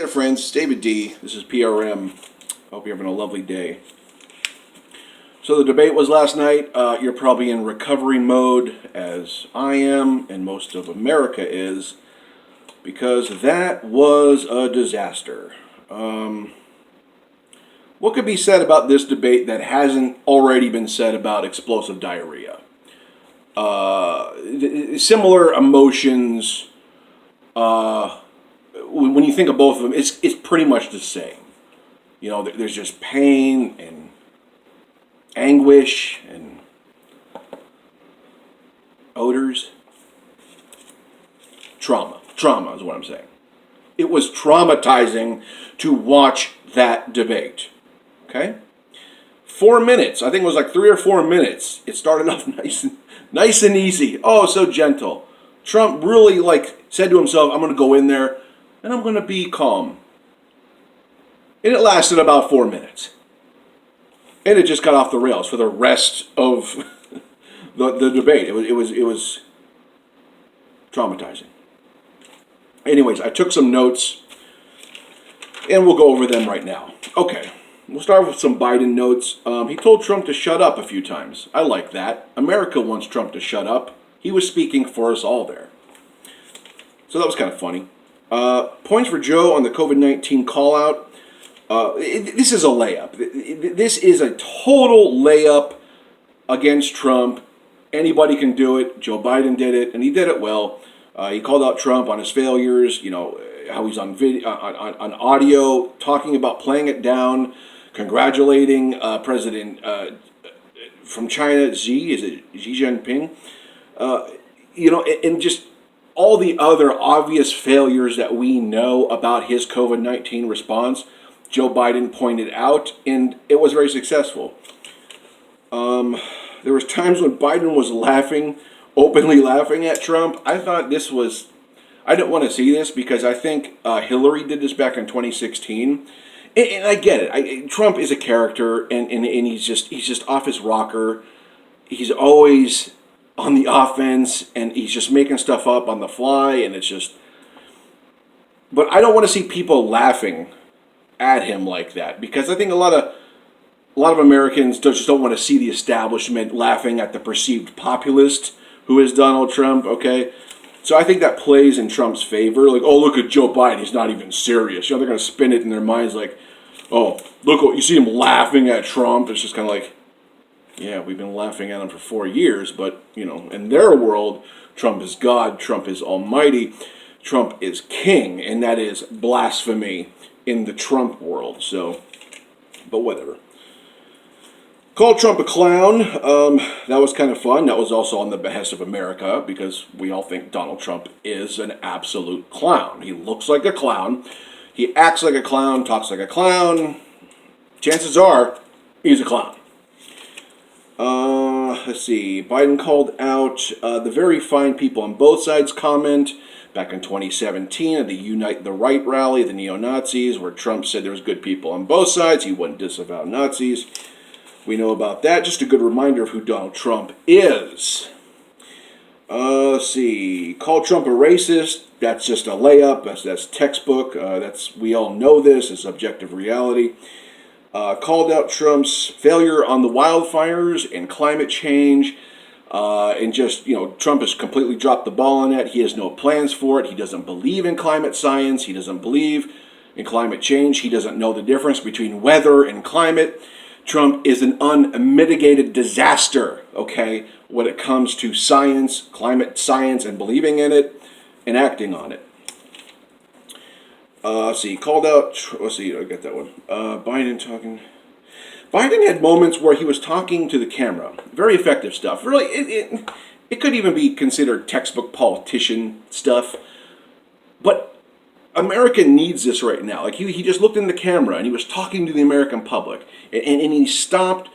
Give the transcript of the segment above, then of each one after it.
Hey there, friends. It's David D. This is PRM. Hope you're having a lovely day. So the debate was last night. You're probably in recovery mode, as I am, and most of America is, because that was a disaster. What could be said about this debate that hasn't already been said about explosive diarrhea? Similar emotions. When you think of both of them, it's pretty much the same. You know, there's just pain and anguish and odors. Trauma is what I'm saying. It was traumatizing to watch that debate. Okay? 4 minutes. I think it was like 3 or 4 minutes. It started off nice and easy. Oh, so gentle. Trump really said to himself, I'm going to go in there and I'm going to be calm. And it lasted about 4 minutes. And it just got off the rails for the rest of the debate. It was traumatizing. Anyways, I took some notes and we'll go over them right now. Okay, we'll start with some Biden notes. He told Trump to shut up a few times. I like that. America wants Trump to shut up. He was speaking for us all there. So that was kind of funny. Points for Joe on the COVID-19 call-out. This is a layup. This is a total layup against Trump. Anybody can do it. Joe Biden did it, and he did it well. He called out Trump on his failures, how he's on video, on audio, talking about playing it down, congratulating President from China, Xi Jinping, and just all the other obvious failures that we know about his COVID-19 response. Joe Biden pointed out, and it was very successful. There was times when Biden was openly laughing at Trump. I thought I didn't want to see this because I think Hillary did this back in 2016. And I get it. Trump is a character, and he's just off his rocker. He's always on the offense, and he's just making stuff up on the fly, and it's just... But I don't want to see people laughing at him like that, because I think a lot of Americans just don't want to see the establishment laughing at the perceived populist who is Donald Trump, okay? So I think that plays in Trump's favor. Like, oh, look at Joe Biden, he's not even serious. They're going to spin it in their minds like, oh, look, you see him laughing at Trump. It's just kind of like, yeah, we've been laughing at him for 4 years, but, in their world, Trump is God, Trump is almighty, Trump is king, and that is blasphemy in the Trump world, so, but whatever. Called Trump a clown. That was kind of fun. That was also on the behest of America, because we all think Donald Trump is an absolute clown. He looks like a clown. He acts like a clown, talks like a clown. Chances are, he's a clown. Let's see. Biden called out the very fine people on both sides comment back in 2017 at the Unite the Right rally, the neo-Nazis, where Trump said there was good people on both sides. He wouldn't disavow Nazis. We know about that. Just a good reminder of who Donald Trump is. Let's see. Called Trump a racist. That's just a layup. That's textbook. We all know this. It's objective reality. Called out Trump's failure on the wildfires and climate change. And just, Trump has completely dropped the ball on that. He has no plans for it. He doesn't believe in climate science. He doesn't believe in climate change. He doesn't know the difference between weather and climate. Trump is an unmitigated disaster, okay, when it comes to science, climate science, and believing in it and acting on it. Let's see, called out, let's see, I got that one. Biden had moments where he was talking to the camera. Very effective stuff. Really, it could even be considered textbook politician stuff. But America needs this right now. Like he just looked in the camera and he was talking to the American public, and he stopped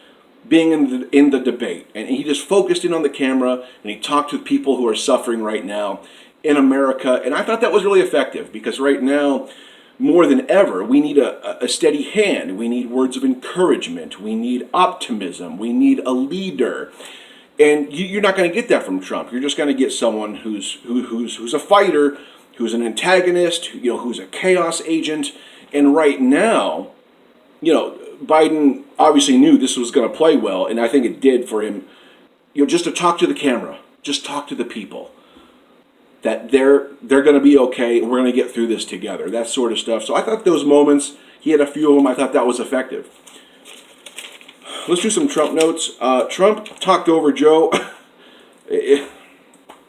being in the debate, and he just focused in on the camera, and he talked to people who are suffering right now in America. And I thought that was really effective, because right now, more than ever, we need a steady hand. We need words of encouragement. We need optimism. We need a leader. And you're not going to get that from Trump. You're just going to get someone who's a fighter, who's an antagonist, who's a chaos agent. And right now, Biden obviously knew this was going to play well, and I think it did for him, just to talk to the camera, just talk to the people, that they're going to be okay, and we're going to get through this together, that sort of stuff. So I thought those moments, he had a few of them, I thought that was effective. Let's do some Trump notes. Trump talked over Joe.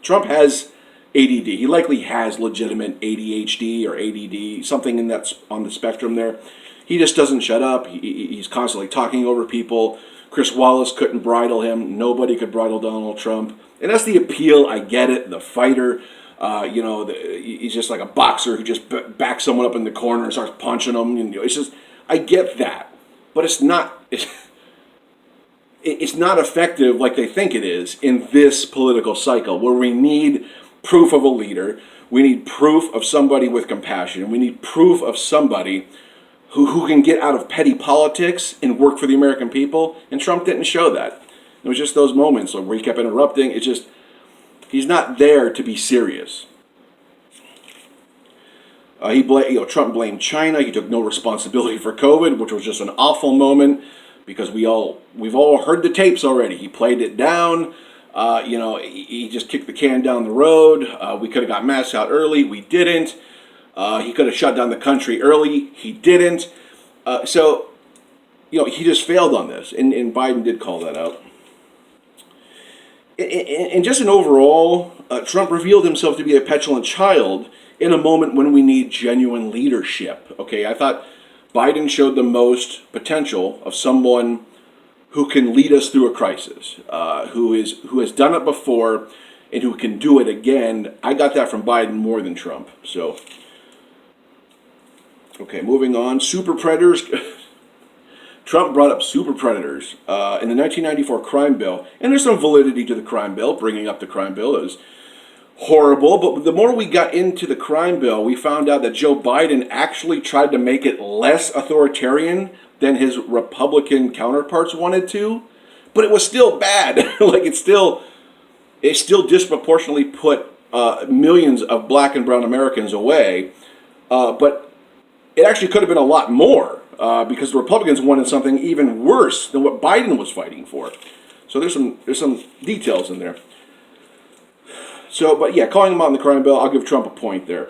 Trump has ADD. He likely has legitimate ADHD or ADD, something that's on the spectrum there. He just doesn't shut up. He's constantly talking over people. Chris Wallace couldn't bridle him. Nobody could bridle Donald Trump. And that's the appeal. I get it. The fighter, he's just like a boxer who just backs someone up in the corner and starts punching them. And, it's just, I get that. But it's not... It's not effective like they think it is in this political cycle, where we need proof of a leader, we need proof of somebody with compassion, we need proof of somebody who can get out of petty politics and work for the American people, and Trump didn't show that. It was just those moments where he kept interrupting. It's just, he's not there to be serious. Trump blamed China. He took no responsibility for COVID, which was just an awful moment. Because we've all heard the tapes already. He played it down. He just kicked the can down the road. We could have got masks out early. We didn't. He could have shut down the country early. He didn't. He just failed on this. And Biden did call that out. And just in overall, Trump revealed himself to be a petulant child in a moment when we need genuine leadership. Okay, I thought Biden showed the most potential of someone who can lead us through a crisis, who has done it before and who can do it again. I got that from Biden more than Trump. So, okay, moving on. Super predators. Trump brought up super predators in the 1994 crime bill, and there's some validity to the crime bill. Bringing up the crime bill is horrible, but the more we got into the crime bill, we found out that Joe Biden actually tried to make it less authoritarian than his Republican counterparts wanted to, but it was still bad. It still disproportionately put millions of black and brown Americans away, but it actually could have been a lot more because the Republicans wanted something even worse than what Biden was fighting for. So there's some details in there. So, but yeah, calling him out in the crime bill, I'll give Trump a point there.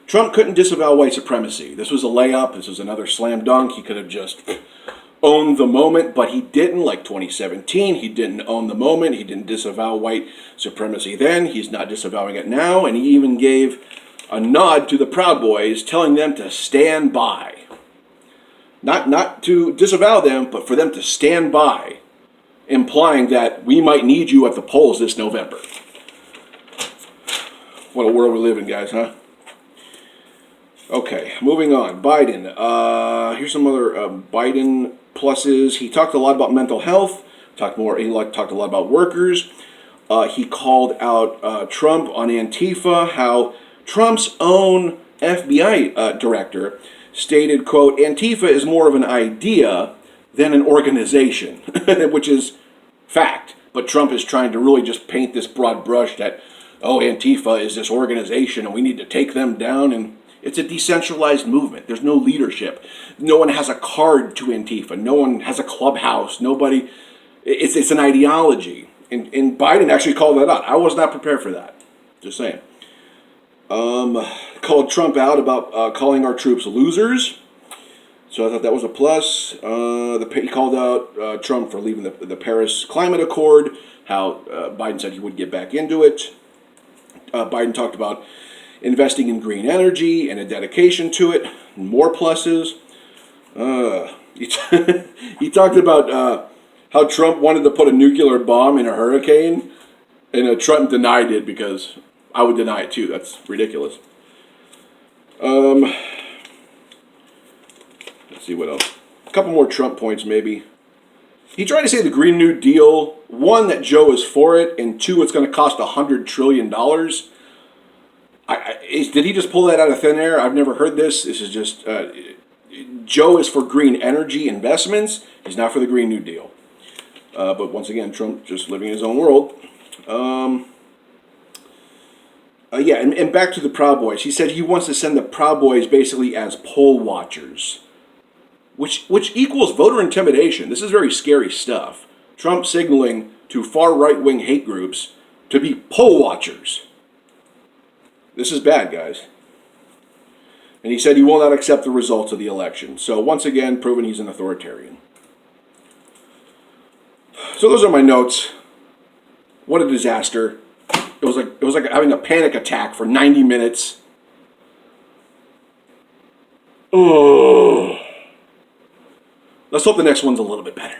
Trump couldn't disavow white supremacy. This was a layup. This was another slam dunk. He could have just owned the moment, but he didn't. Like 2017, he didn't own the moment. He didn't disavow white supremacy then. He's not disavowing it now. And he even gave a nod to the Proud Boys, telling them to stand by. Not to disavow them, but for them to stand by, implying that we might need you at the polls this November. What a world we live in, guys, huh? Okay, moving on. Biden. Here's some other Biden pluses. He talked a lot about mental health. He talked a lot about workers. He called out Trump on Antifa, how Trump's own FBI director stated, quote, Antifa is more of an idea than an organization, which is fact. But Trump is trying to really just paint this broad brush that, Antifa is this organization and we need to take them down. And it's a decentralized movement. There's no leadership. No one has a card to Antifa. No one has a clubhouse. Nobody. It's an ideology. And Biden actually called that out. I was not prepared for that. Just saying. Called Trump out about calling our troops losers. So I thought that was a plus. He called out Trump for leaving the Paris Climate Accord, how Biden said he would get back into it. Biden talked about investing in green energy and a dedication to it. More pluses. He talked about how Trump wanted to put a nuclear bomb in a hurricane, and Trump denied it because I would deny it too. That's ridiculous. Let's see what else. A couple more Trump points, maybe. He tried to say the Green New Deal, one, that Joe is for it, and two, it's going to cost $100 trillion. Did he just pull that out of thin air? I've never heard this. This is just, Joe is for green energy investments. He's not for the Green New Deal. But once again, Trump just living in his own world. Yeah, and back to the Proud Boys. He said he wants to send the Proud Boys basically as poll watchers, which equals voter intimidation. This is very scary stuff. Trump signaling to far right-wing hate groups to be poll watchers. This is bad, guys. And he said he will not accept the results of the election. So once again, proving he's an authoritarian. So those are my notes. What a disaster. It was like having a panic attack for 90 minutes. Oh. Let's hope the next one's a little bit better.